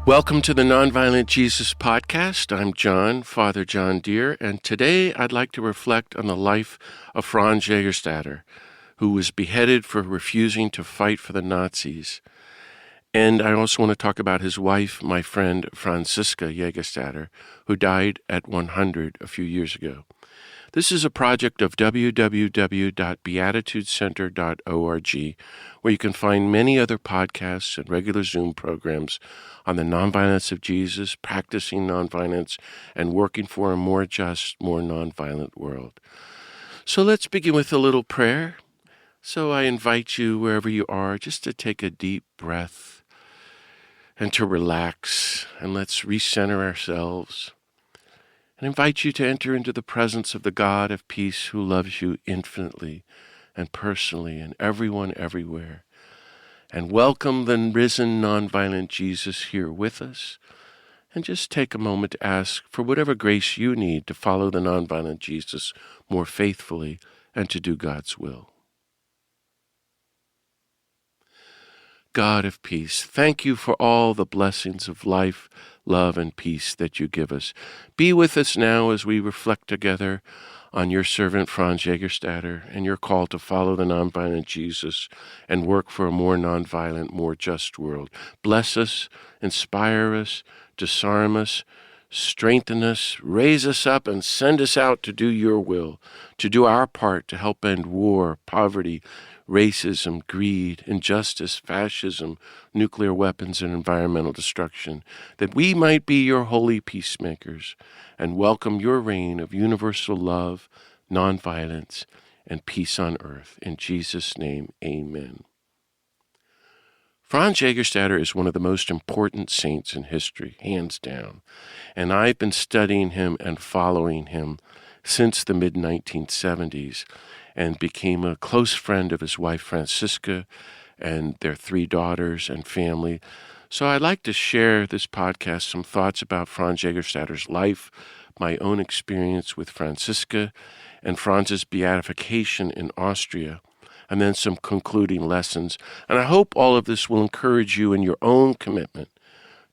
Welcome to the Nonviolent Jesus Podcast. I'm John, Father John Deere, and today I'd like to reflect on the life of Franz Jagerstatter, who was beheaded for refusing to fight for the Nazis. And I also want to talk about his wife, my friend Franziska Jagerstatter, who died at 100 a few years ago. This is a project of www.beatitudecenter.org, where you can find many other podcasts and regular Zoom programs on the nonviolence of Jesus, practicing nonviolence, and working for a more just, more nonviolent world. So let's begin with a little prayer. So I invite you, wherever you are, just to take a deep breath and to relax, and let's recenter ourselves. And invite you to enter into the presence of the God of peace who loves you infinitely and personally and everyone everywhere. And welcome the risen nonviolent Jesus here with us. And just take a moment to ask for whatever grace you need to follow the nonviolent Jesus more faithfully and to do God's will. God of peace, thank you for all the blessings of life, love, and peace that you give us. Be with us now as we reflect together on your servant Franz Jagerstatter and your call to follow the nonviolent Jesus and work for a more nonviolent, more just world. Bless us, inspire us, disarm us, strengthen us, raise us up, and send us out to do your will, to do our part to help end war, poverty, racism, greed, injustice, fascism, nuclear weapons, and environmental destruction, that we might be your holy peacemakers and welcome your reign of universal love, nonviolence, and peace on earth. In Jesus' name, amen. Franz Jagerstatter is one of the most important saints in history, hands down, and I've been studying him and following him since the mid-1970s, and became a close friend of his wife Franziska and their 3 daughters and family. So I'd like to share this podcast some thoughts about Franz Jagerstatter's life, my own experience with Franziska, and Franz's beatification in Austria, and then some concluding lessons. And I hope all of this will encourage you in your own commitment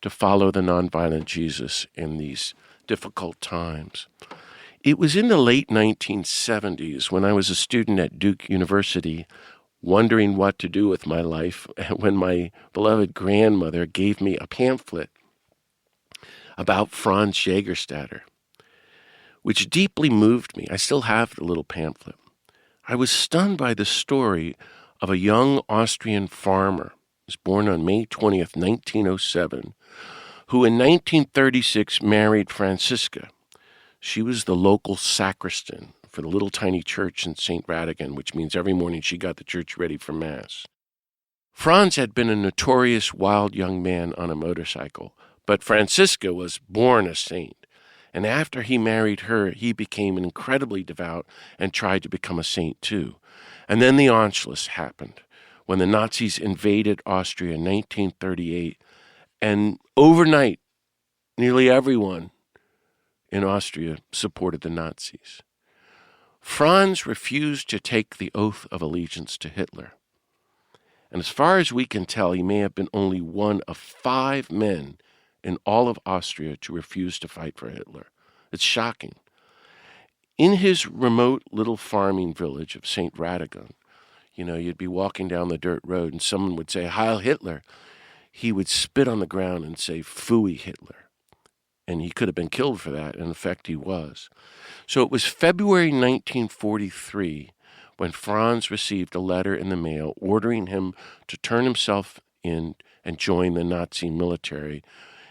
to follow the nonviolent Jesus in these difficult times. It was in the late 1970s when I was a student at Duke University, wondering what to do with my life, when my beloved grandmother gave me a pamphlet about Franz Jagerstatter, which deeply moved me. I still have the little pamphlet. I was stunned by the story of a young Austrian farmer, he was born on May 20th, 1907, who in 1936 married Franziska. She was the local sacristan for the little tiny church in St. Radegund, which means every morning she got the church ready for Mass. Franz had been a notorious wild young man on a motorcycle, but Franziska was born a saint. And after he married her, he became incredibly devout and tried to become a saint too. And then the Anschluss happened, when the Nazis invaded Austria in 1938, and overnight, nearly everyone in Austria supported the Nazis. Franz refused to take the oath of allegiance to Hitler. And as far as we can tell, he may have been only one of 5 men in all of Austria to refuse to fight for Hitler. It's shocking. In his remote little farming village of St. Radegund, you'd be walking down the dirt road and someone would say, "Heil Hitler." He would spit on the ground and say, "Phooey Hitler." And he could have been killed for that. In effect, he was. So it was February 1943 when Franz received a letter in the mail ordering him to turn himself in and join the Nazi military,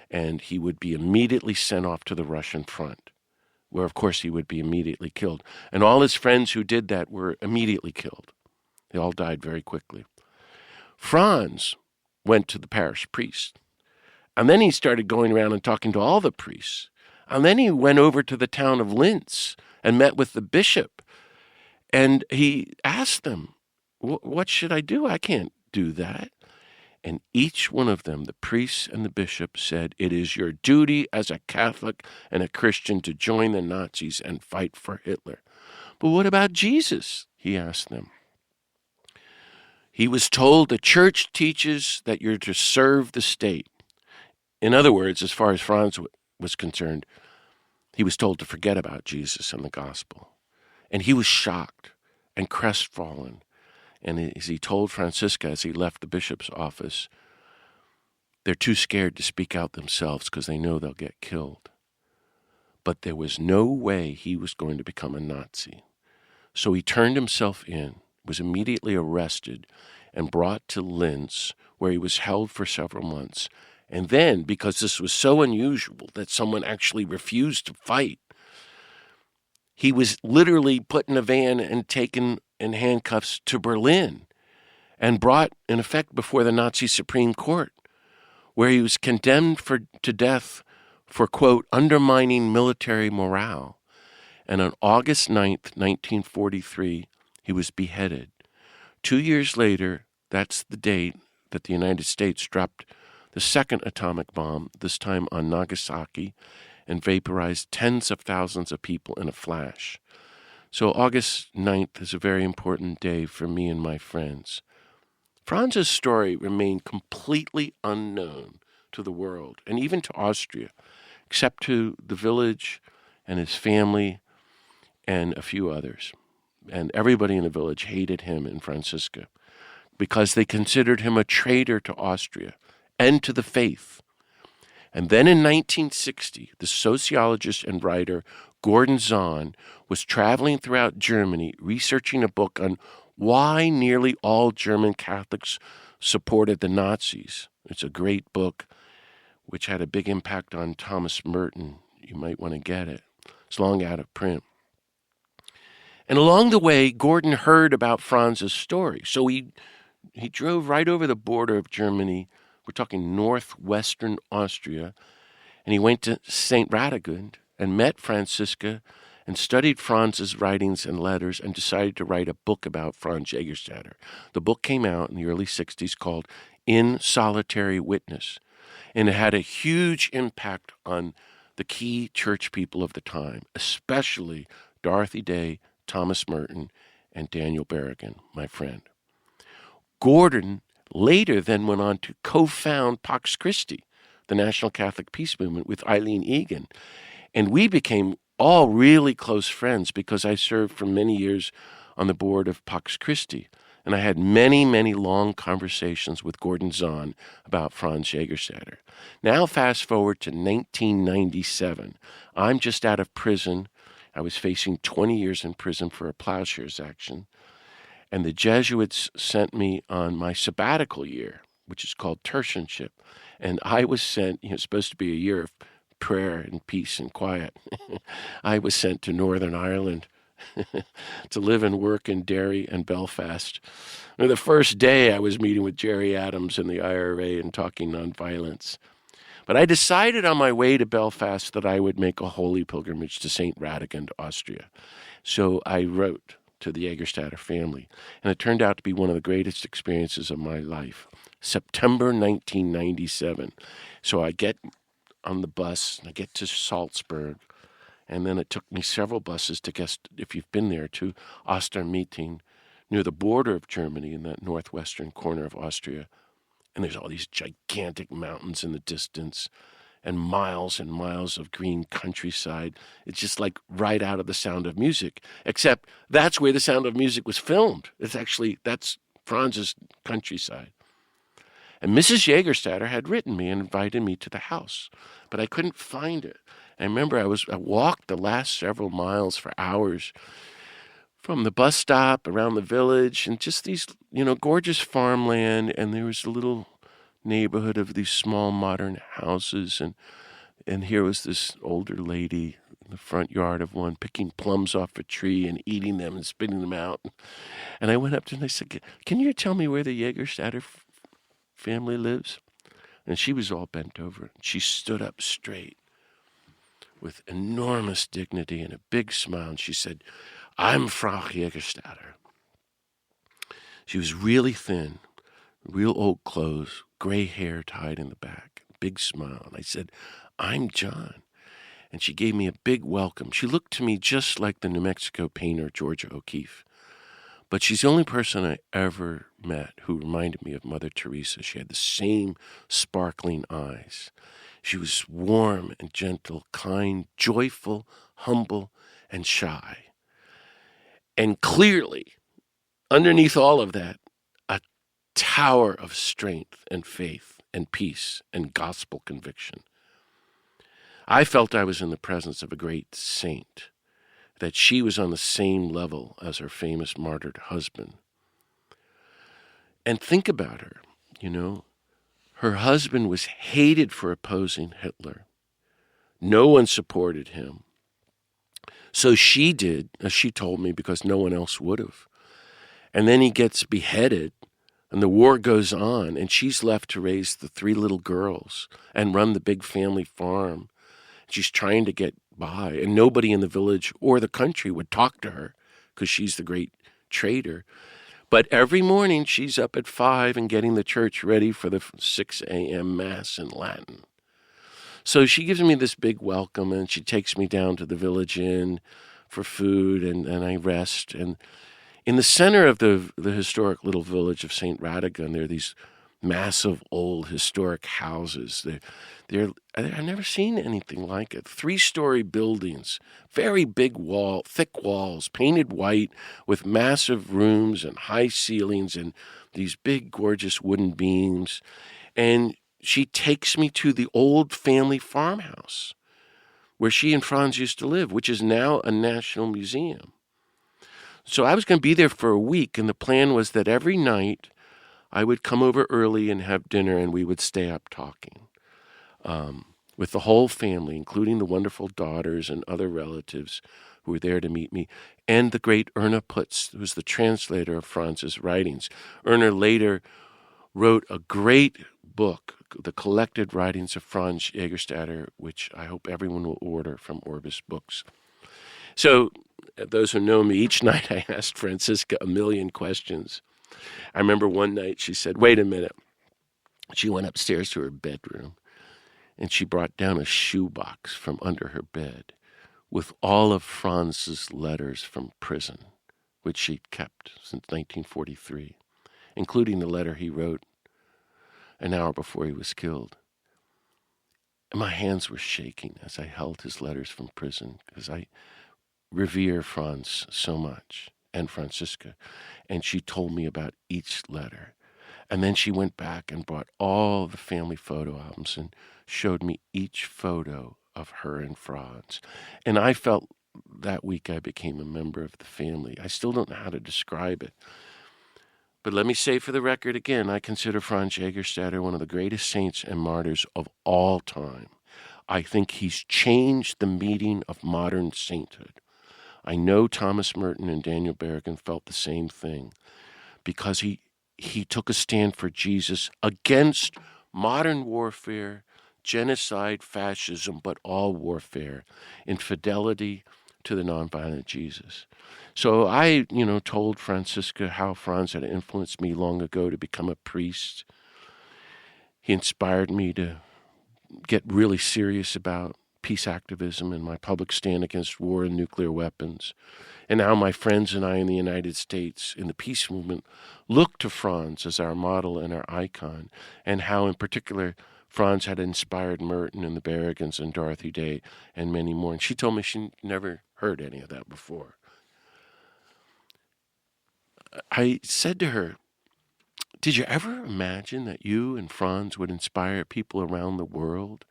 and he would be immediately sent off to the Russian front, where, of course, he would be immediately killed. And all his friends who did that were immediately killed. They all died very quickly. Franz went to the parish priest. And then he started going around and talking to all the priests. And then he went over to the town of Linz and met with the bishop. And he asked them, "What should I do? I can't do that." And each one of them, the priests and the bishop, said, "It is your duty as a Catholic and a Christian to join the Nazis and fight for Hitler." "But what about Jesus?" he asked them. He was told the church teaches that you're to serve the state. In other words, as far as Franz was concerned, he was told to forget about Jesus and the gospel. And he was shocked and crestfallen. And as he told Franziska as he left the bishop's office, they're too scared to speak out themselves because they know they'll get killed. But there was no way he was going to become a Nazi. So he turned himself in, was immediately arrested, and brought to Linz, where he was held for several months. And then, because this was so unusual that someone actually refused to fight, he was literally put in a van and taken in handcuffs to Berlin and brought, in effect, before the Nazi Supreme Court, where he was condemned to death for, quote, undermining military morale. And on August 9th, 1943, he was beheaded. 2 years later, that's the date that the United States dropped the second atomic bomb, this time on Nagasaki, and vaporized tens of thousands of people in a flash. So August 9th is a very important day for me and my friends. Franz's story remained completely unknown to the world, and even to Austria, except to the village and his family and a few others. And everybody in the village hated him and Franziska because they considered him a traitor to Austria and to the faith. And then in 1960, the sociologist and writer Gordon Zahn was traveling throughout Germany researching a book on why nearly all German Catholics supported the Nazis. It's a great book which had a big impact on Thomas Merton. You might want to get it. It's long out of print. And along the way, Gordon heard about Franz's story. So he drove right over the border of Germany. We're talking northwestern Austria. And he went to St. Radegund and met Franziska and studied Franz's writings and letters and decided to write a book about Franz Jagerstatter. The book came out in the early 60s called In Solitary Witness. And it had a huge impact on the key church people of the time, especially Dorothy Day, Thomas Merton, and Daniel Berrigan, my friend. Gordon later then went on to co-found Pax Christi, the National Catholic Peace Movement, with Eileen Egan. And we became all really close friends because I served for many years on the board of Pax Christi. And I had many, many long conversations with Gordon Zahn about Franz Jagerstatter. Now fast forward to 1997. I'm just out of prison. I was facing 20 years in prison for a plowshares action. And the Jesuits sent me on my sabbatical year, which is called tertianship. And I was sent, supposed to be a year of prayer and peace and quiet. I was sent to Northern Ireland to live and work in Derry and Belfast. And the first day I was meeting with Jerry Adams and the IRA and talking nonviolence. But I decided on my way to Belfast that I would make a holy pilgrimage to St. Radegund, Austria. So I wrote to the Jagerstatter family, and it turned out to be one of the greatest experiences of my life. September 1997. So I get on the bus, and I get to Salzburg, and then it took me several buses to get, if you've been there, to Ostermeeting, near the border of Germany in that northwestern corner of Austria. And there's all these gigantic mountains in the distance and miles of green countryside. It's just like right out of The Sound of Music, except that's where The Sound of Music was filmed. That's Franz's countryside. And Mrs. Jagerstatter had written me and invited me to the house, but I couldn't find it. I remember I walked the last several miles for hours from the bus stop around the village and just these, gorgeous farmland. And there was a little neighborhood of these small modern houses. And here was this older lady in the front yard of one picking plums off a tree and eating them and spitting them out. And I went up to her and I said, "Can you tell me where the Jagerstatter family lives?" And she was all bent over. She stood up straight with enormous dignity and a big smile. And she said, "I'm Frau Jagerstatter." She was really thin, real old clothes, gray hair tied in the back, big smile. And I said, "I'm John." And she gave me a big welcome. She looked to me just like the New Mexico painter Georgia O'Keeffe. But she's the only person I ever met who reminded me of Mother Teresa. She had the same sparkling eyes. She was warm and gentle, kind, joyful, humble, and shy. And clearly, underneath all of that, a tower of strength and faith and peace and gospel conviction. I felt I was in the presence of a great saint, that she was on the same level as her famous martyred husband. And think about her, Her husband was hated for opposing Hitler. No one supported him. So she did, as she told me, because no one else would have. And then he gets beheaded, and the war goes on, and she's left to raise the 3 little girls and run the big family farm. She's trying to get by, and nobody in the village or the country would talk to her because she's the great traitor. But every morning she's up at 5 and getting the church ready for the 6 a.m. Mass in Latin. So she gives me this big welcome, and she takes me down to the village inn for food, and I rest. And in the center of the historic little village of St. Radegund, there are these massive old historic houses. I've never seen anything like it. 3-story buildings, very big thick walls, painted white with massive rooms and high ceilings and these big, gorgeous wooden beams. And she takes me to the old family farmhouse where she and Franz used to live, which is now a national museum. So I was going to be there for a week, and the plan was that every night I would come over early and have dinner, and we would stay up talking with the whole family, including the wonderful daughters and other relatives who were there to meet me, and the great Erna Putz, who was the translator of Franz's writings. Erna later wrote a great book, The Collected Writings of Franz Jagerstatter, which I hope everyone will order from Orbis Books. So, those who know me, each night I asked Franziska a million questions. I remember one night she said, wait a minute. She went upstairs to her bedroom, and she brought down a shoebox from under her bed with all of Franz's letters from prison, which she'd kept since 1943, including the letter he wrote an hour before he was killed. And my hands were shaking as I held his letters from prison, because I revere Franz so much, and Franziska, and she told me about each letter. And then she went back and brought all the family photo albums and showed me each photo of her and Franz. And I felt that week I became a member of the family. I still don't know how to describe it. But let me say for the record again, I consider Franz Jagerstatter one of the greatest saints and martyrs of all time. I think he's changed the meaning of modern sainthood. I know Thomas Merton and Daniel Berrigan felt the same thing, because he took a stand for Jesus against modern warfare, genocide, fascism, but all warfare, in fidelity to the nonviolent Jesus. So I, told Franziska how Franz had influenced me long ago to become a priest. He inspired me to get really serious about peace activism and my public stand against war and nuclear weapons. And now my friends and I in the United States in the peace movement look to Franz as our model and our icon, and how in particular Franz had inspired Merton and the Berrigans and Dorothy Day and many more. And she told me she never heard any of that before. I said to her, did you ever imagine that you and Franz would inspire people around the world,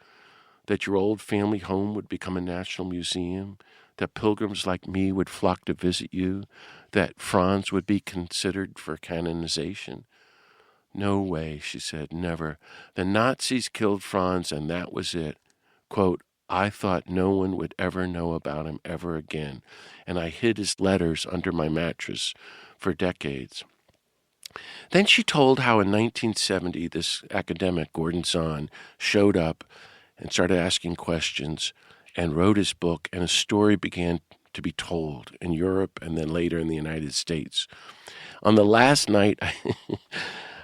that your old family home would become a national museum, that pilgrims like me would flock to visit you, that Franz would be considered for canonization? No way, she said, never. The Nazis killed Franz, and that was it. Quote, I thought no one would ever know about him ever again, and I hid his letters under my mattress for decades. Then she told how in 1970 this academic, Gordon Zahn, showed up and started asking questions and wrote his book, and a story began to be told in Europe and then later in the United States. On the last night,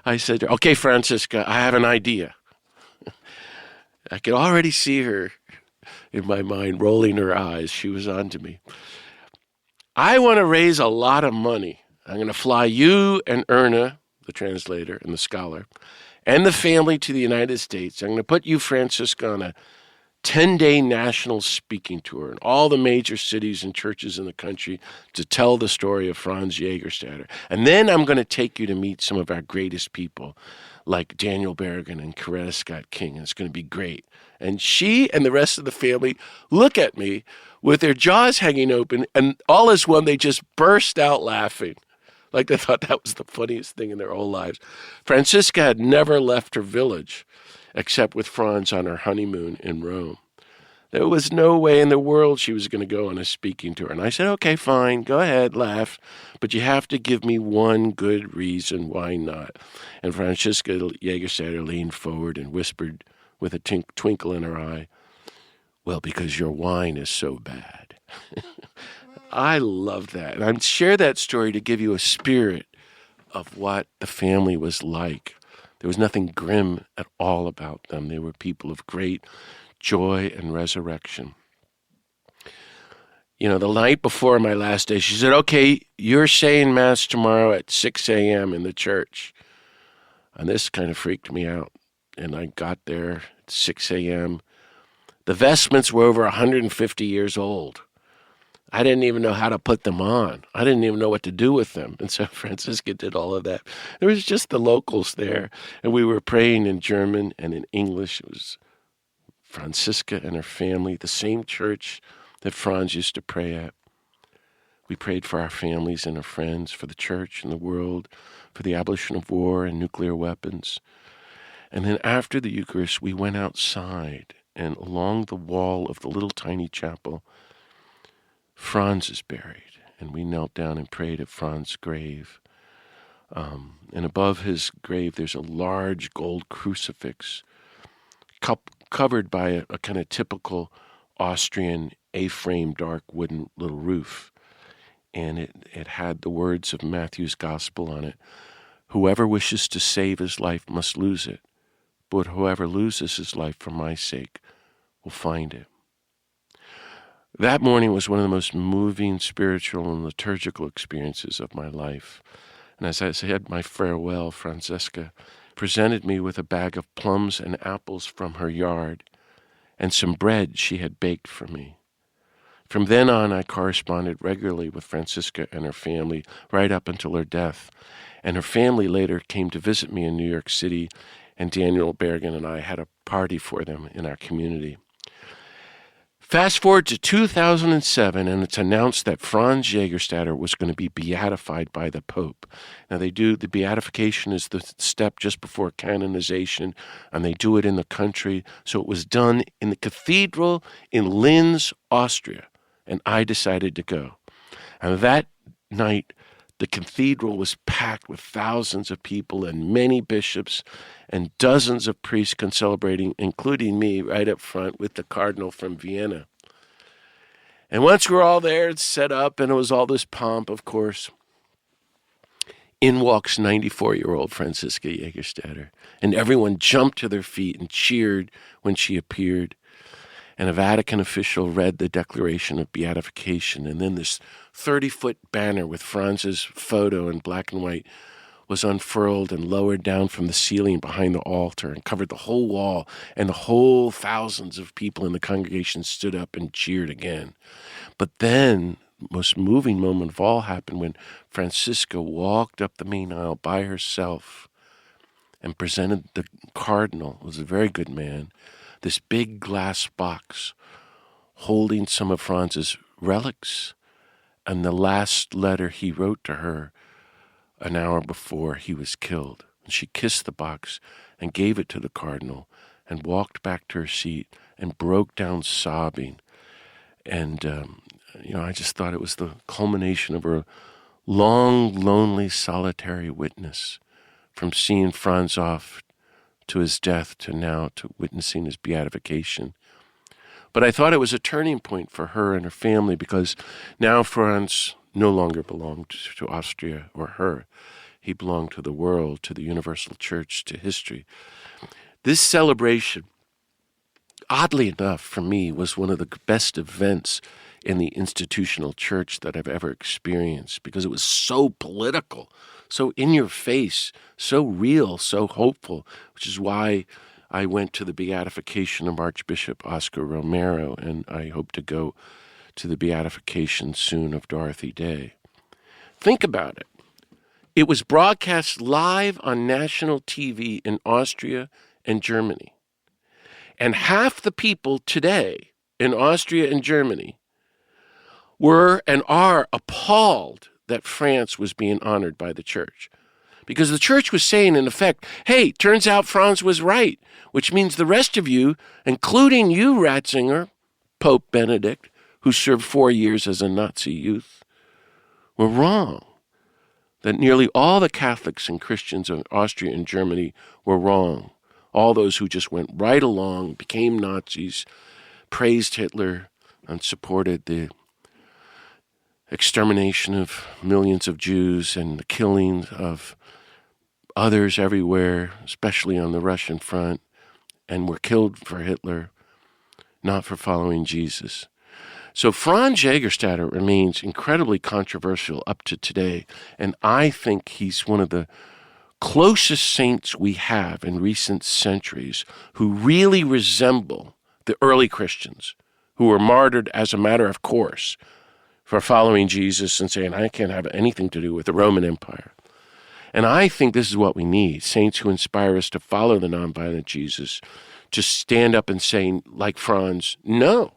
I said to her, okay, Franziska, I have an idea. I could already see her in my mind rolling her eyes. She was on to me. I want to raise a lot of money. I'm going to fly you and Erna, the translator and the scholar, and the family to the United States. I'm going to put you, Franziska, on a 10-day national speaking tour in all the major cities and churches in the country to tell the story of Franz Jagerstatter. And then I'm going to take you to meet some of our greatest people, like Daniel Berrigan and Coretta Scott King. And it's going to be great. And she and the rest of the family look at me with their jaws hanging open, and all as one, they just burst out laughing. Like they thought that was the funniest thing in their whole lives. Franziska had never left her village, except with Franz on her honeymoon in Rome. There was no way in the world she was going to go on a speaking tour. And I said, okay, fine, go ahead, laugh, but you have to give me one good reason why not. And Franziska Jagerstatter leaned forward and whispered with a twinkle in her eye, well, because your wine is so bad. I love that. And I share that story to give you a spirit of what the family was like. There was nothing grim at all about them. They were people of great joy and resurrection. You know, the night before my last day, she said, okay, you're saying Mass tomorrow at 6 a.m. in the church. And this kind of freaked me out. And I got there at 6 a.m. The vestments were over 150 years old. I didn't even know how to put them on. I didn't even know what to do with them. And so Franziska did all of that. There was just the locals there. And we were praying in German and in English. It was Franziska and her family, the same church that Franz used to pray at. We prayed for our families and our friends, for the church and the world, for the abolition of war and nuclear weapons. And then after the Eucharist, we went outside, and along the wall of the little tiny chapel, Franz is buried, and we knelt down and prayed at Franz's grave. And above his grave, there's a large gold crucifix covered by a kind of typical Austrian A-frame dark wooden little roof. And it had the words of Matthew's Gospel on it. Whoever wishes to save his life must lose it, but whoever loses his life for my sake will find it. That morning was one of the most moving spiritual and liturgical experiences of my life. And as I said my farewell, Franziska presented me with a bag of plums and apples from her yard and some bread she had baked for me. From then on, I corresponded regularly with Franziska and her family right up until her death. And her family later came to visit me in New York City, and Daniel Berrigan and I had a party for them in our community. Fast forward to 2007, and it's announced that Franz Jagerstatter was going to be beatified by the Pope. Now, the beatification is the step just before canonization, and they do it in the country. So it was done in the cathedral in Linz, Austria, and I decided to go. And that night, the cathedral was packed with thousands of people and many bishops and dozens of priests celebrating, including me, right up front with the cardinal from Vienna. And once we were all there, it's set up, and it was all this pomp, of course. In walks 94-year-old Franziska Jagerstatter, and everyone jumped to their feet and cheered when she appeared. And a Vatican official read the declaration of beatification, and then this 30-foot banner with Franz's photo in black and white was unfurled and lowered down from the ceiling behind the altar and covered the whole wall, and the whole thousands of people in the congregation stood up and cheered again. But then, the most moving moment of all happened when Franziska walked up the main aisle by herself and presented the cardinal, who was a very good man, this big glass box holding some of Franz's relics and the last letter he wrote to her an hour before he was killed. And she kissed the box and gave it to the cardinal and walked back to her seat and broke down sobbing. And, I just thought it was the culmination of her long, lonely, solitary witness from seeing Franz off to his death to now to witnessing his beatification. But I thought it was a turning point for her and her family, because now Franz no longer belonged to Austria or her. He belonged to the world, to the universal church, to history. This celebration, oddly enough for me, was one of the best events in the institutional church that I've ever experienced, because it was so political, so in your face, so real, so hopeful, which is why I went to the beatification of Archbishop Oscar Romero, and I hope to go to the beatification soon of Dorothy Day. Think about it. It was broadcast live on national TV in Austria and Germany. And half the people today in Austria and Germany were and are appalled that France was being honored by the church. Because the church was saying, in effect, hey, turns out Franz was right, which means the rest of you, including you, Ratzinger, Pope Benedict, who served 4 years as a Nazi youth, were wrong. That nearly all the Catholics and Christians of Austria and Germany were wrong. All those who just went right along, became Nazis, praised Hitler, and supported the extermination of millions of Jews and the killing of others everywhere, especially on the Russian front, and were killed for Hitler, not for following Jesus. So Franz Jagerstatter remains incredibly controversial up to today, and I think he's one of the closest saints we have in recent centuries who really resemble the early Christians who were martyred as a matter of course for following Jesus and saying, I can't have anything to do with the Roman Empire. And I think this is what we need, saints who inspire us to follow the nonviolent Jesus, to stand up and say, like Franz, no,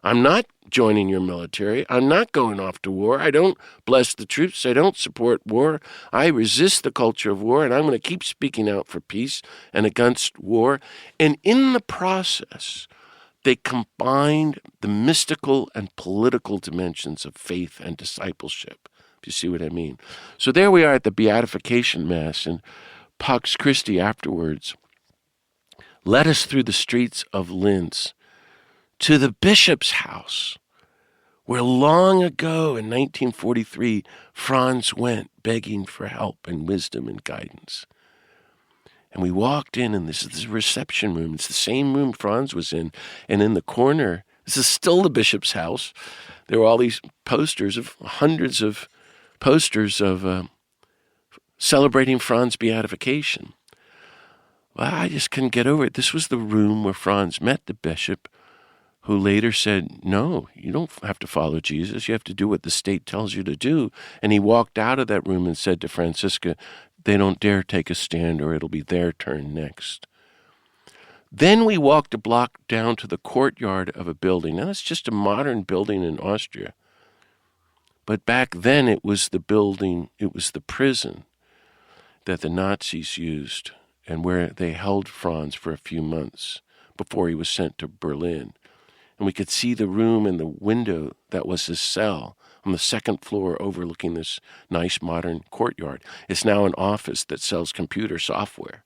I'm not joining your military. I'm not going off to war. I don't bless the troops. I don't support war. I resist the culture of war, and I'm going to keep speaking out for peace and against war. And in the process, they combined the mystical and political dimensions of faith and discipleship. If you see what I mean. So there we are at the Beatification Mass, and Pax Christi afterwards led us through the streets of Linz to the bishop's house, where long ago in 1943, Franz went begging for help and wisdom and guidance. And we walked in, and this is the reception room. It's the same room Franz was in. And in the corner, this is still the bishop's house. There were all these posters of hundreds of posters of celebrating Franz's beatification. Well, I just couldn't get over it. This was the room where Franz met the bishop, who later said, no, you don't have to follow Jesus. You have to do what the state tells you to do. And he walked out of that room and said to Franziska, they don't dare take a stand or it'll be their turn next. Then we walked a block down to the courtyard of a building. Now, it's just a modern building in Austria. But back then it was the building, it was the prison that the Nazis used and where they held Franz for a few months before he was sent to Berlin. And we could see the room and the window that was his cell on the second floor overlooking this nice modern courtyard. It's now an office that sells computer software.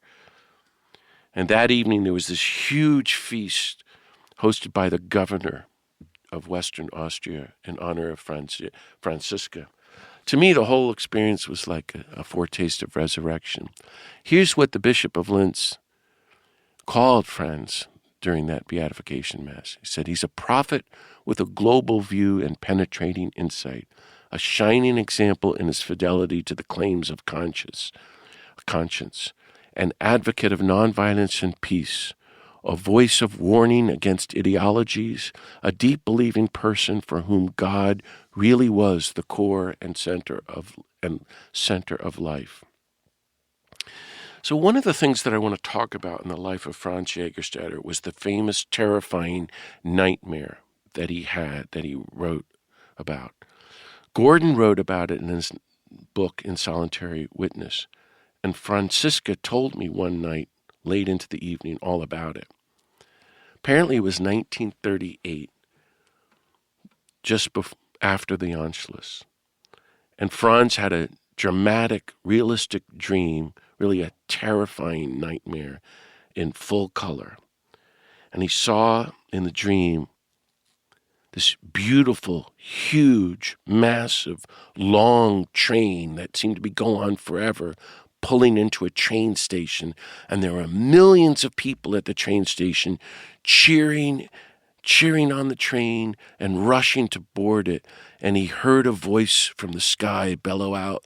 And that evening there was this huge feast hosted by the governor of Western Austria in honor of Franziska. To me, the whole experience was like a foretaste of resurrection. Here's what the Bishop of Linz called Franz during that beatification mass. He said, he's a prophet with a global view and penetrating insight, a shining example in his fidelity to the claims of conscience, an advocate of nonviolence and peace, a voice of warning against ideologies, a deep believing person for whom God really was the core and center of life. So one of the things that I want to talk about in the life of Franz Jagerstatter was the famous, terrifying nightmare that he had, that he wrote about. Gordon wrote about it in his book, In Solitary Witness, and Franziska told me one night, late into the evening, all about it. Apparently it was 1938, just after the Anschluss. And Franz had a dramatic, realistic dream, really a terrifying nightmare in full color. And he saw in the dream this beautiful, huge, massive, long train that seemed to be going on forever, pulling into a train station, and there were millions of people at the train station cheering on the train and rushing to board it. And he heard a voice from the sky bellow out,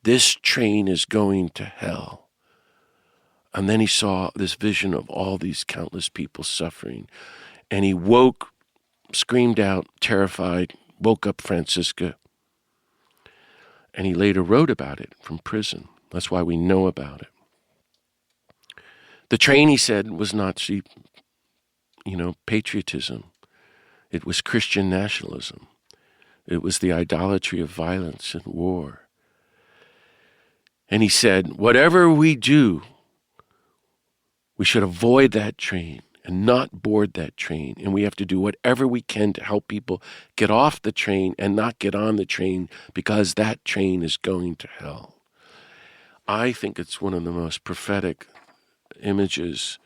This train is going to hell. And then he saw this vision of all these countless people suffering. And he woke, screamed out, terrified, woke up Franziska. And he later wrote about it from prison. That's why we know about it. The train, he said, was Nazi, patriotism. It was Christian nationalism. It was the idolatry of violence and war. And he said, whatever we do, we should avoid that train and not board that train. And we have to do whatever we can to help people get off the train and not get on the train, because that train is going to hell. I think it's one of the most prophetic images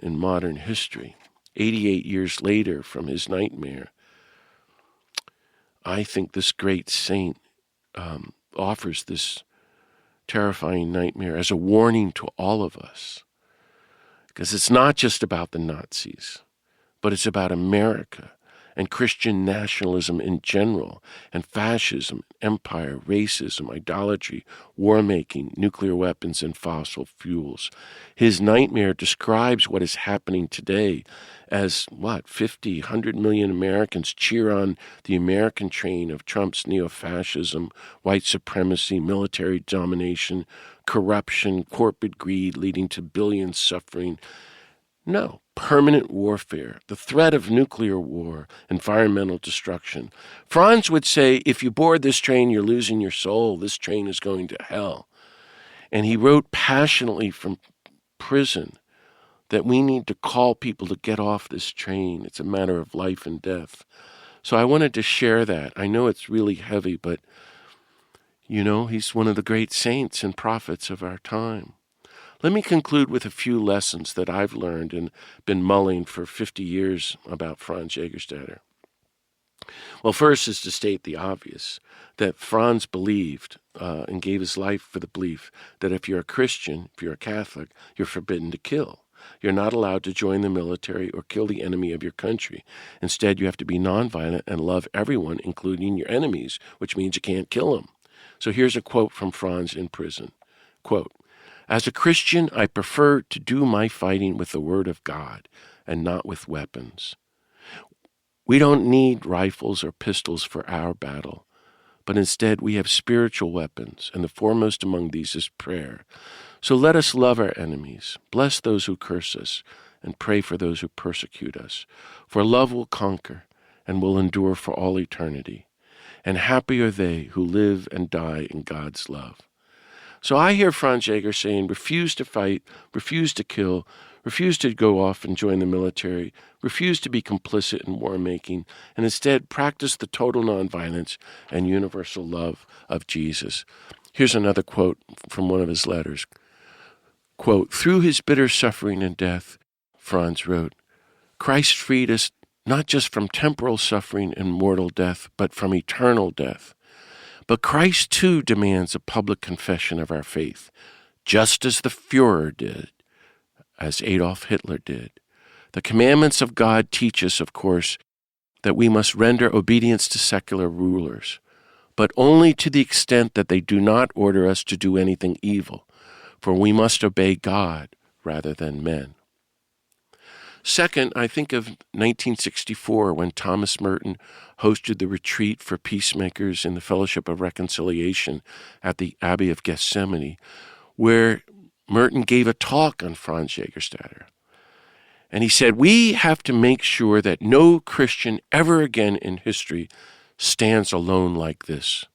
in modern history. 88 years later from his nightmare, I think this great saint offers this terrifying nightmare as a warning to all of us. Because it's not just about the Nazis, but it's about America and Christian nationalism in general, and fascism, empire, racism, idolatry, war-making, nuclear weapons, and fossil fuels. His nightmare describes what is happening today as, 50, 100 million Americans cheer on the American train of Trump's neo-fascism, white supremacy, military domination, corruption, corporate greed leading to billions suffering. No, permanent warfare, the threat of nuclear war, environmental destruction. Franz would say, if you board this train, you're losing your soul. This train is going to hell. And he wrote passionately from prison that we need to call people to get off this train. It's a matter of life and death. So I wanted to share that. I know it's really heavy, but, he's one of the great saints and prophets of our time. Let me conclude with a few lessons that I've learned and been mulling for 50 years about Franz Jagerstatter. Well, first is to state the obvious, that Franz believed and gave his life for the belief that if you're a Christian, if you're a Catholic, you're forbidden to kill. You're not allowed to join the military or kill the enemy of your country. Instead, you have to be nonviolent and love everyone, including your enemies, which means you can't kill them. So here's a quote from Franz in prison. Quote, "As a Christian, I prefer to do my fighting with the Word of God and not with weapons. We don't need rifles or pistols for our battle, but instead we have spiritual weapons, and the foremost among these is prayer. So let us love our enemies, bless those who curse us, and pray for those who persecute us. For love will conquer and will endure for all eternity. And happy are they who live and die in God's love." So I hear Franz Jager saying, refuse to fight, refuse to kill, refuse to go off and join the military, refuse to be complicit in war-making, and instead practice the total nonviolence and universal love of Jesus. Here's another quote from one of his letters. Quote, "Through his bitter suffering and death," Franz wrote, "Christ freed us not just from temporal suffering and mortal death, but from eternal death. But Christ, too, demands a public confession of our faith, just as the Führer did, as Adolf Hitler did. The commandments of God teach us, of course, that we must render obedience to secular rulers, but only to the extent that they do not order us to do anything evil, for we must obey God rather than men." Second, I think of 1964 when Thomas Merton hosted the retreat for peacemakers in the Fellowship of Reconciliation at the Abbey of Gethsemane, where Merton gave a talk on Franz Jagerstatter. And he said, we have to make sure that no Christian ever again in history stands alone like this,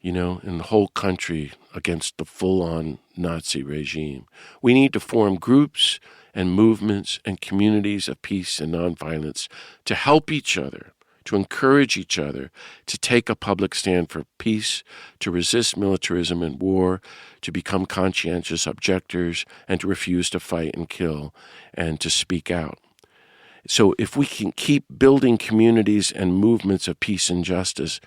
in the whole country against the full-on Nazi regime. We need to form groups and movements and communities of peace and nonviolence to help each other, to encourage each other, to take a public stand for peace, to resist militarism and war, to become conscientious objectors, and to refuse to fight and kill, and to speak out. So if we can keep building communities and movements of peace and justice,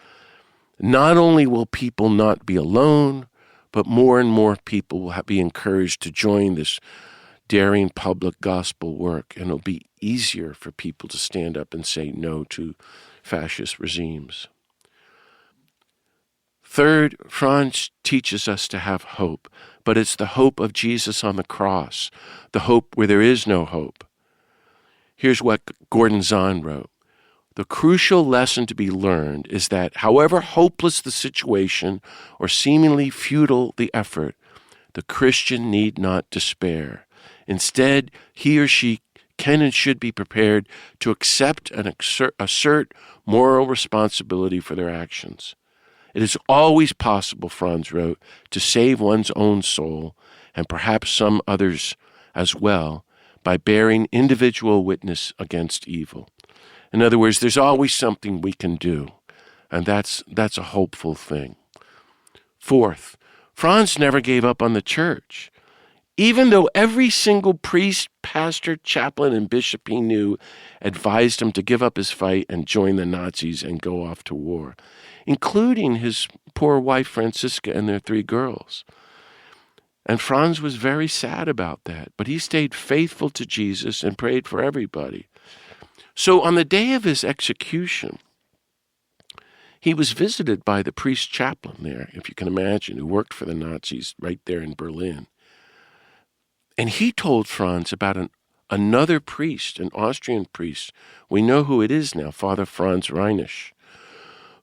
not only will people not be alone, but more and more people will be encouraged to join this daring public gospel work, and it'll be easier for people to stand up and say no to fascist regimes. Third, Franz teaches us to have hope, but it's the hope of Jesus on the cross, the hope where there is no hope. Here's what Gordon Zahn wrote. The crucial lesson to be learned is that however hopeless the situation or seemingly futile the effort, the Christian need not despair. Instead, he or she can and should be prepared to accept and assert moral responsibility for their actions. It is always possible, Franz wrote, to save one's own soul, and perhaps some others as well, by bearing individual witness against evil. In other words, there's always something we can do, and that's a hopeful thing. Fourth, Franz never gave up on the church. Even though every single priest, pastor, chaplain, and bishop he knew advised him to give up his fight and join the Nazis and go off to war, including his poor wife Franziska and their 3 girls. And Franz was very sad about that, but he stayed faithful to Jesus and prayed for everybody. So on the day of his execution, he was visited by the priest chaplain there, if you can imagine, who worked for the Nazis right there in Berlin. And he told Franz about another priest, an Austrian priest. We know who it is now, Father Franz Reinisch,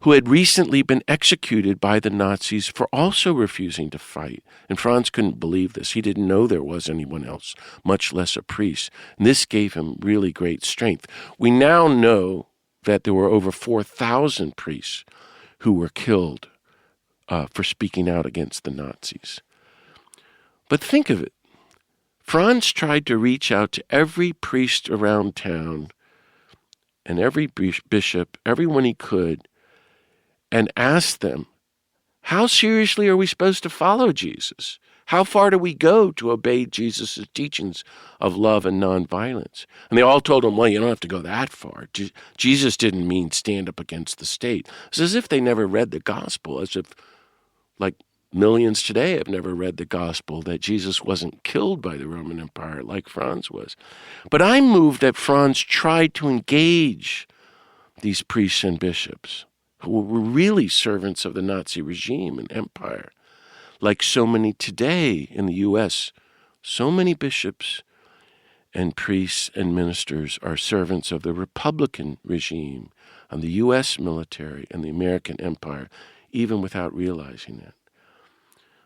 who had recently been executed by the Nazis for also refusing to fight. And Franz couldn't believe this. He didn't know there was anyone else, much less a priest. And this gave him really great strength. We now know that there were over 4,000 priests who were killed for speaking out against the Nazis. But think of it. Franz tried to reach out to every priest around town and every bishop, everyone he could, and ask them, how seriously are we supposed to follow Jesus? How far do we go to obey Jesus' teachings of love and nonviolence? And they all told him, well, you don't have to go that far. Jesus didn't mean stand up against the state. It's as if they never read the gospel, as if, like millions today have never read the gospel, that Jesus wasn't killed by the Roman Empire like Franz was. But I'm moved that Franz tried to engage these priests and bishops who were really servants of the Nazi regime and empire. Like so many today in the U.S., so many bishops and priests and ministers are servants of the Republican regime and the U.S. military and the American empire, even without realizing it.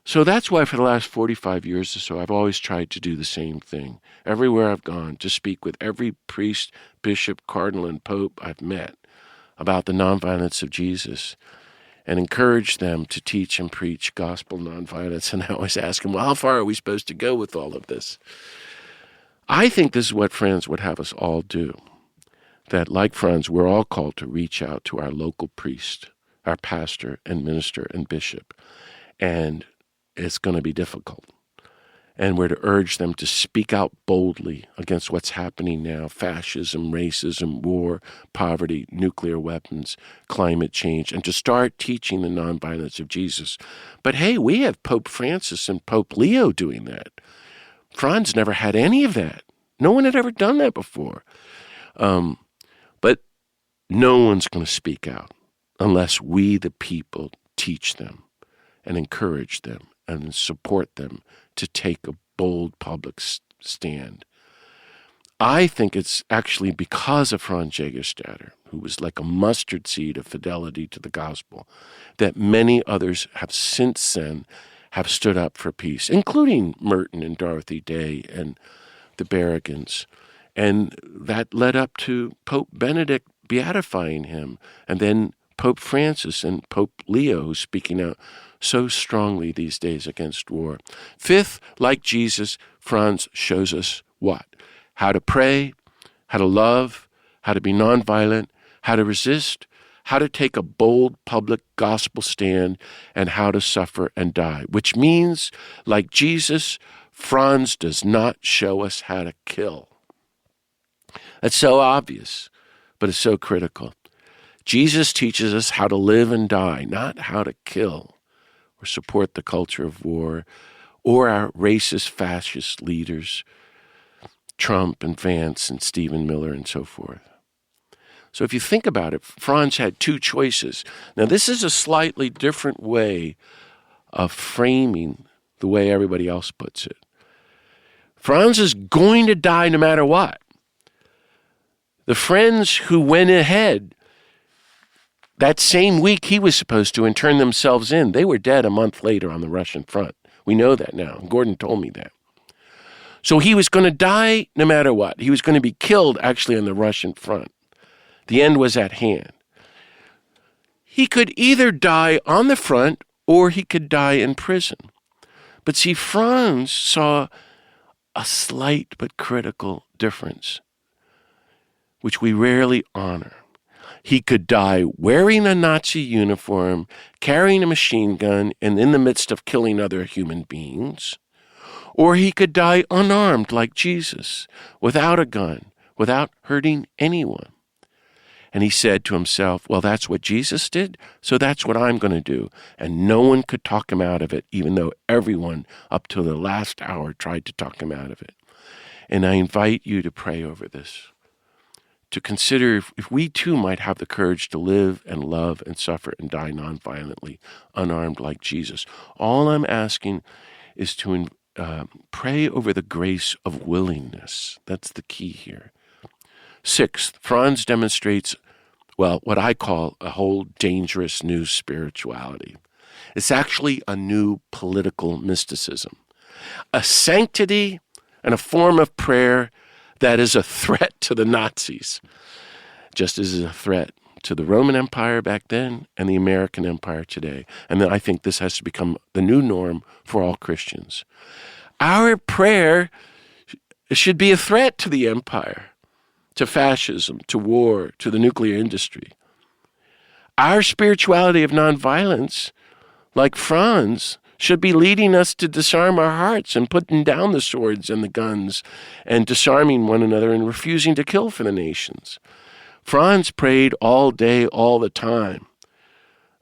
So that's why for the last 45 years or so, I've always tried to do the same thing. Everywhere I've gone, to speak with every priest, bishop, cardinal, and pope I've met about the nonviolence of Jesus and encourage them to teach and preach gospel nonviolence. And I always ask them, well, how far are we supposed to go with all of this? I think this is what Franz would have us all do. That like Franz, we're all called to reach out to our local priest, our pastor and minister and bishop. And it's going to be difficult. And we're to urge them to speak out boldly against what's happening now: fascism, racism, war, poverty, nuclear weapons, climate change, and to start teaching the nonviolence of Jesus. But hey, we have Pope Francis and Pope Leo doing that. Franz never had any of that. No one had ever done that before. But no one's going to speak out unless we, the people, teach them and encourage them and support them to take a bold public stand. I think it's actually because of Franz Jagerstatter, who was like a mustard seed of fidelity to the gospel, that many others have since then have stood up for peace, including Merton and Dorothy Day and the Barragans. And that led up to Pope Benedict beatifying him, and then Pope Francis and Pope Leo speaking out so strongly these days against war. Fifth, like Jesus, Franz shows us what? How to pray, how to love, how to be nonviolent, how to resist, how to take a bold public gospel stand, and how to suffer and die. Which means, like Jesus, Franz does not show us how to kill. That's so obvious, but it's so critical. Jesus teaches us how to live and die, not how to kill or support the culture of war or our racist, fascist leaders, Trump and Vance and Stephen Miller and so forth. So if you think about it, Franz had two choices. Now, this is a slightly different way of framing the way everybody else puts it. Franz is going to die no matter what. The friends who went ahead that same week he was supposed to and turned themselves in, they were dead a month later on the Russian front. We know that now. Gordon told me that. So he was going to die no matter what. He was going to be killed actually on the Russian front. The end was at hand. He could either die on the front or he could die in prison. But see, Franz saw a slight but critical difference, which we rarely honor. He could die wearing a Nazi uniform, carrying a machine gun, and in the midst of killing other human beings. Or he could die unarmed like Jesus, without a gun, without hurting anyone. And he said to himself, well, that's what Jesus did, so that's what I'm going to do. And no one could talk him out of it, even though everyone up to the last hour tried to talk him out of it. And I invite you to pray over this, to consider if we too might have the courage to live and love and suffer and die nonviolently, unarmed like Jesus. All I'm asking is to pray over the grace of willingness. That's the key here. Sixth, Franz demonstrates, well, what I call a whole dangerous new spirituality. It's actually a new political mysticism, a sanctity and a form of prayer that is a threat to the Nazis, just as is a threat to the Roman Empire back then and the American Empire today. And then I think this has to become the new norm for all Christians. Our prayer should be a threat to the empire, to fascism, to war, to the nuclear industry. Our spirituality of nonviolence, like Franz, should be leading us to disarm our hearts and putting down the swords and the guns and disarming one another and refusing to kill for the nations. Franz prayed all day, all the time,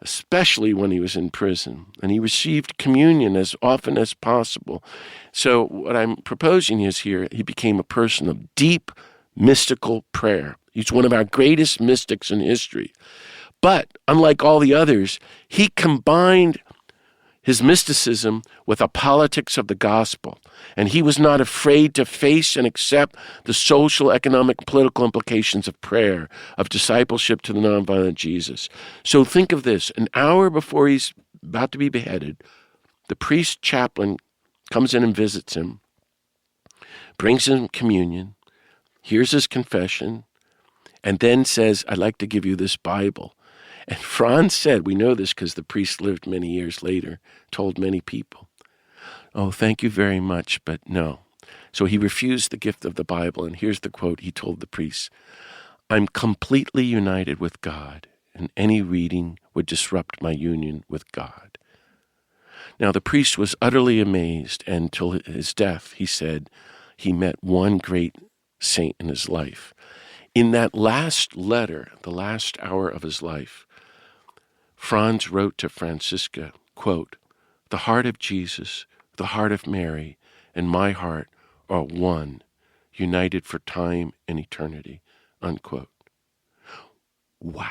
especially when he was in prison, and he received communion as often as possible. So what I'm proposing is here, he became a person of deep mystical prayer. He's one of our greatest mystics in history. But unlike all the others, he combined his mysticism with a politics of the gospel. And he was not afraid to face and accept the social, economic, political implications of prayer, of discipleship to the nonviolent Jesus. So think of this. An hour before he's about to be beheaded, the priest chaplain comes in and visits him, brings him communion, hears his confession, and then says, I'd like to give you this Bible. And Franz said, we know this because the priest lived many years later, told many people, oh, thank you very much, but no. So he refused the gift of the Bible, and here's the quote he told the priest, I'm completely united with God, and any reading would disrupt my union with God. Now the priest was utterly amazed, and till his death, he said, he met one great saint in his life. In that last letter, the last hour of his life, Franz wrote to Franziska, quote, the heart of Jesus, the heart of Mary, and my heart are one, united for time and eternity, unquote. Wow.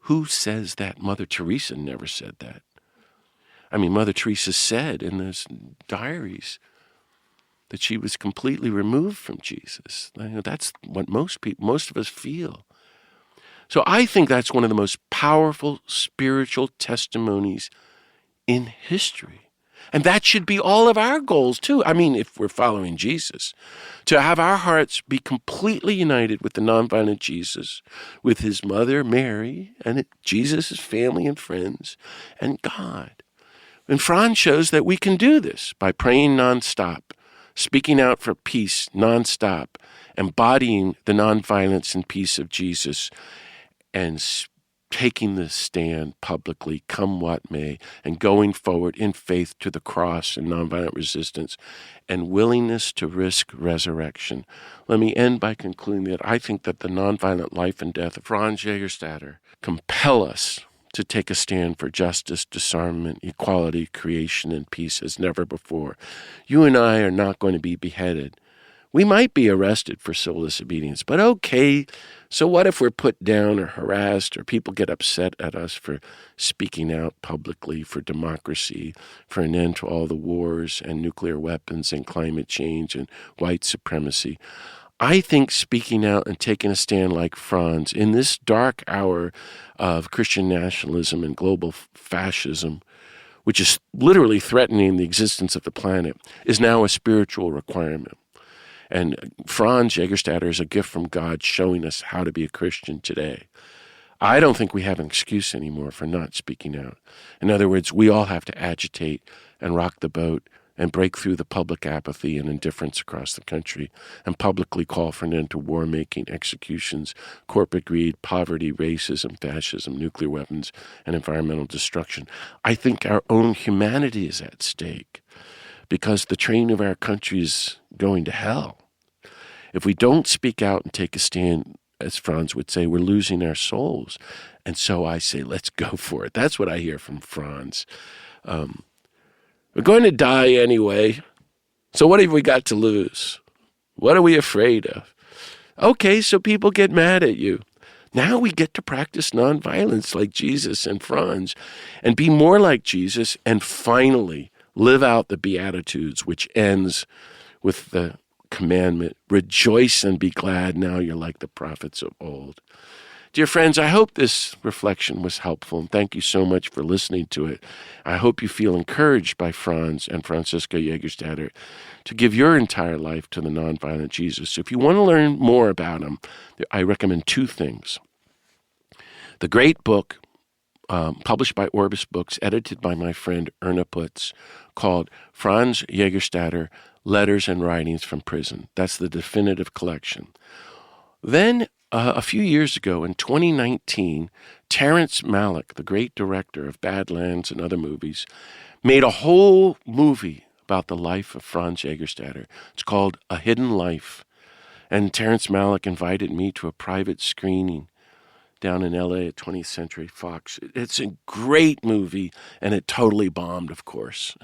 Who says that? Mother Teresa never said that. I mean, Mother Teresa said in those diaries that she was completely removed from Jesus. That's what most of us feel. So I think that's one of the most powerful spiritual testimonies in history. And that should be all of our goals too. I mean, if we're following Jesus, to have our hearts be completely united with the nonviolent Jesus, with his mother, Mary, and Jesus' family and friends, and God. And Franz shows that we can do this by praying nonstop, speaking out for peace nonstop, embodying the nonviolence and peace of Jesus, and taking the stand publicly, come what may, and going forward in faith to the cross and nonviolent resistance and willingness to risk resurrection. Let me end by concluding that I think that the nonviolent life and death of Franz Jagerstatter compel us to take a stand for justice, disarmament, equality, creation, and peace as never before. You and I are not going to be beheaded. We might be arrested for civil disobedience, but okay, so what if we're put down or harassed or people get upset at us for speaking out publicly for democracy, for an end to all the wars and nuclear weapons and climate change and white supremacy? I think speaking out and taking a stand like Franz in this dark hour of Christian nationalism and global fascism, which is literally threatening the existence of the planet, is now a spiritual requirement. And Franz Jagerstatter is a gift from God showing us how to be a Christian today. I don't think we have an excuse anymore for not speaking out. In other words, we all have to agitate and rock the boat and break through the public apathy and indifference across the country and publicly call for an end to war-making, executions, corporate greed, poverty, racism, fascism, nuclear weapons, and environmental destruction. I think our own humanity is at stake because the train of our country is going to hell. If we don't speak out and take a stand, as Franz would say, we're losing our souls. And so I say, let's go for it. That's what I hear from Franz. We're going to die anyway. So what have we got to lose? What are we afraid of? Okay, so people get mad at you. Now we get to practice nonviolence like Jesus and Franz and be more like Jesus and finally live out the Beatitudes, which ends with the commandment, rejoice and be glad, now you're like the prophets of old. Dear friends, I hope this reflection was helpful, and thank you so much for listening to it. I hope you feel encouraged by Franz and Franziska Jagerstatter to give your entire life to the nonviolent Jesus. If you want to learn more about him, I recommend two things. The great book, published by Orbis Books, edited by my friend Erna Putz, called Franz Jagerstatter, Letters and Writings from Prison. That's the definitive collection. Then, a few years ago, in 2019, Terrence Malick, the great director of Badlands and other movies, made a whole movie about the life of Franz Jagerstatter. It's called A Hidden Life. And Terrence Malick invited me to a private screening down in L.A. at 20th Century Fox. It's a great movie, and it totally bombed, of course.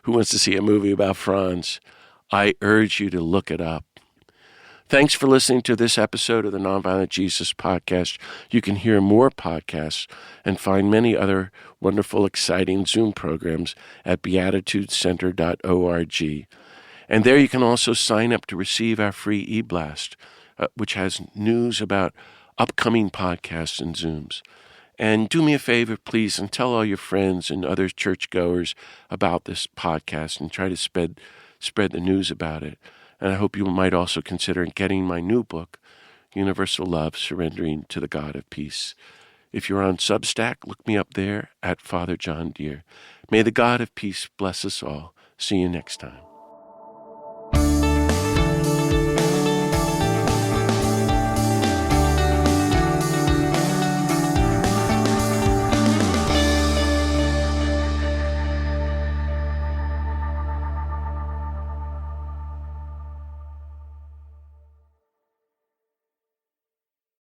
Who wants to see a movie about Franz? I urge you to look it up. Thanks for listening to this episode of the Nonviolent Jesus Podcast. You can hear more podcasts and find many other wonderful, exciting Zoom programs at beatitudescenter.org. And there you can also sign up to receive our free e-blast, which has news about upcoming podcasts and Zooms. And do me a favor, please, and tell all your friends and other churchgoers about this podcast and try to spread the news about it. And I hope you might also consider getting my new book, Universal Love, Surrendering to the God of Peace. If you're on Substack, look me up there at Father John Deere. May the God of peace bless us all. See you next time.